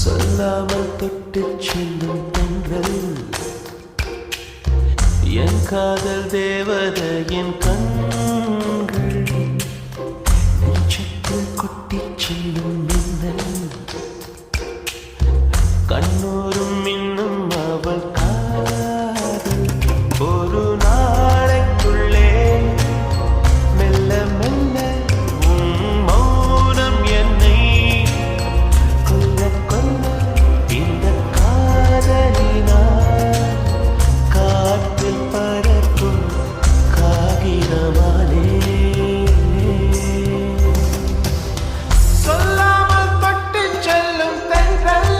சொல்லாமல் தொட்டு செல்லும் தென்றல் என் காதல் தேவதையின் கண்கள் நெஞ்சத்தில் கொட்டி செல்லும் மின்னல் கண்ணோரும் இன்னும் அவள் காதல் ஒரு நாளைக்குள்ளே மெல்ல மெல்ல மௌனம் என்னை கொல்ல கொல்ல இந்த காதலினால் காற்றில் பறக்கும் காகிதமானே சொல்லாமல் பட்டு செல்லும் தென்றல்.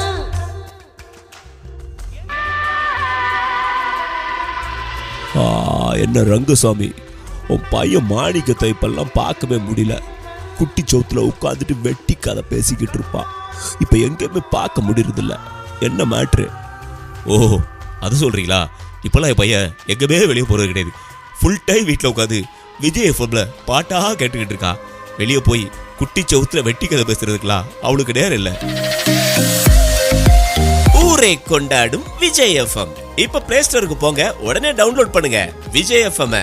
என்ன ரங்கசாமி, உன் பையன் மாணிக்கத்தை இப்பெல்லாம் பார்க்கவே முடியல. குட்டி சோத்துல உட்காந்துட்டு வெட்டி கதை பேசிக்கிட்டு இருப்பான். இப்ப எங்கேயுமே பார்க்க முடியறதில்ல. என்ன மேட்ரு? ஓ, அது சொல்றீங்களா? இப்பெல்லாம் என் பையன் எங்கேயுமே வெளியே போறது கிடையாது. ஃபுல் டைம் வீட்டில் உட்காந்து விஜய் எஃப்எம்ல பாட்டாக கேட்டுக்கிட்டு இருக்கா. வெளியே போய் குட்டி சவுத்துல வெட்டி கதை பேசுறதுக்குலாம் அவளுக்கு நேரம் இல்லை. ஊரை கொண்டாடும் விஜய் எஃப்எம். இப்ப பிளே ஸ்டோருக்கு போங்க, உடனே டவுன்லோட் பண்ணுங்க விஜய் எஃப்எம்.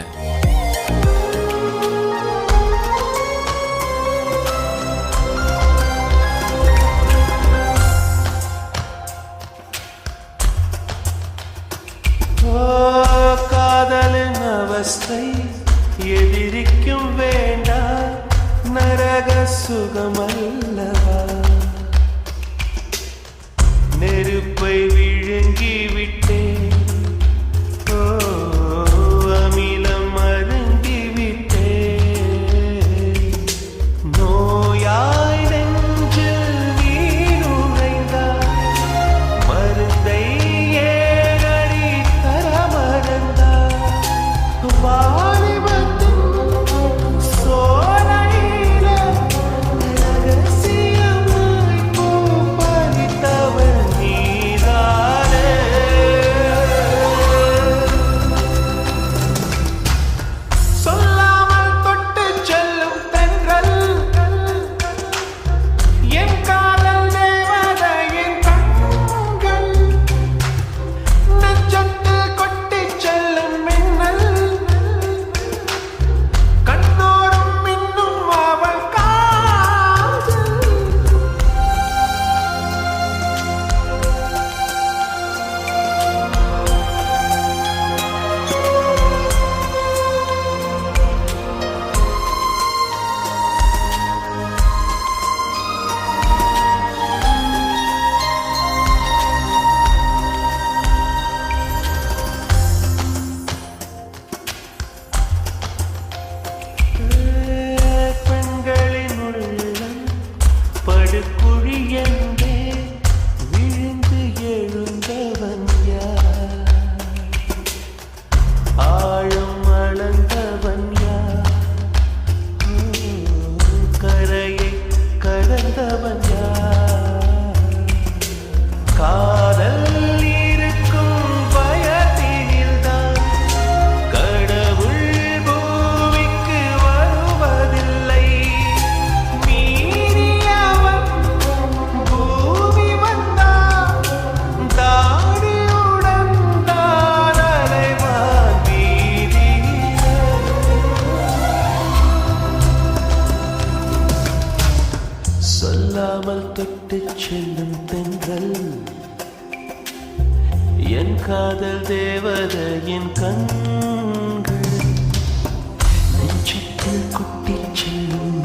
காதலின் அவஸ்தை எதிரிக்கும் வேண்டாம், நரக சுகமல்லவா. நெருப்பை விழுங்கி விட்டேன், அமிலம் அருங்கி விட்டேன். நோயாய் நெஞ்சில் நீ நுழைந்தாய், மருந்தை ஏனடி தர மறந்தாய். வாலிபத்தின் சோலையில ரகசியமாய் பூ பறித்தவள் நீதானே. சொல்லாமல் தொட்டு செல்லும் தென்றல் என் காதல் தேவதையின் கண்கள் நெஞ்சத்தில் கொட்டி செல்லும் மின்னல் கண்ணோடும் இன்னும் அவள் காதல். பெண்களின் உள்ளம் படுகுழி என்றே விழுந்து எழுந்தவன் யார்? ஆழம் அளந்தவன் யார்? கரையை கடந்தவன் யார்? காதல் இருக்கும் பயத்தினில்தான் கடவுள் பூமிக்கு வருவதில்லை. மீறியவன் பூமி வந்தான், தாடியுடன் தான் அலைவான் வீதியிலே. சொல்லாமல் தொட்டு செல்லும் தென்றல் என் காதல் தேவதையின் கண்கள் நெஞ்சத்தில் கொட்டி செல்லும்